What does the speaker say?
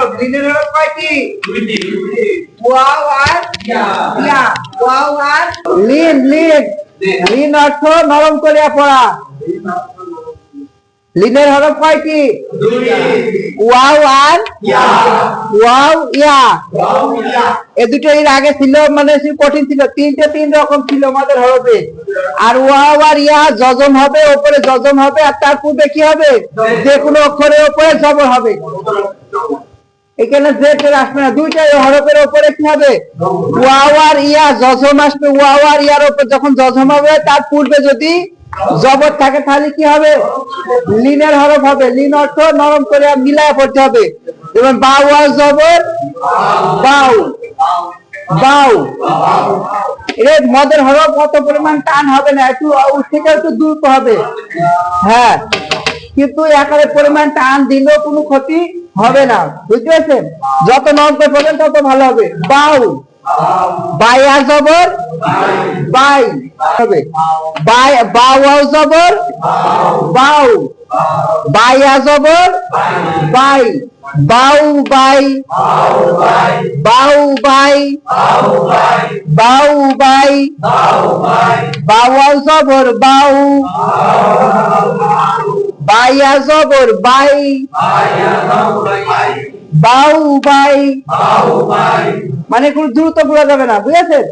হরফ। লিনের হরফ কয়টি? ওয়াও আর ইয়া। ওয়াও আর লিন। লিন লিন অর্থ নরম করিয়া পড়া। লিনের হরফ কয়টি? ওয়াও আর ওয়াও ইয়া। এ দুটো এর আগে ছিল, মানে কঠিন ছিল। তিন রকম ছিল আমাদের হরফে। আর ওয়াও আর ইয়া জজম হবে, উপরে জজম হবে, আর তার পূর্বে কি হবে? যে কোনো অক্ষরের উপরে জবর হবে। এখানে জেড আসবে না, দুইটা হরফের উপরে কি হবে? ওয়াও আর ইয়া জজম আসবে। ওয়াও আর ইয়ার উপর যখন জজম হবে, তার পূর্বে যদি জবর থাকে তাহলে কি হবে? লিনের হরফ হবে। লিন অর্থ নরম করে মিলায় পড়তে হবে। যেমন বাউ আর জবর বাউ। বাউ এর মদের হরফ কত পরিমাণ টান হবে না, একটু থেকে একটু দূর হবে। হ্যাঁ, কিন্তু একারে পরিমাণ টান দিলেও কোনো ক্ষতি হবে না, বুঝতে পারছেন? যত নরম করে পড়বেন তত ভালো হবে। বাউ। বাই আর জবর বাই হবে। বাই বাউ আর জবর বাউ। বাই আর জবর বাই। বাউ বাই। বাউ বাই। বাউ বাই। বাউ আর জবর বাউ। বাই আর জবর বাই। বাউ বাই। মানে কোনো দ্রুত পড়া যাবে না, বুঝেছেন?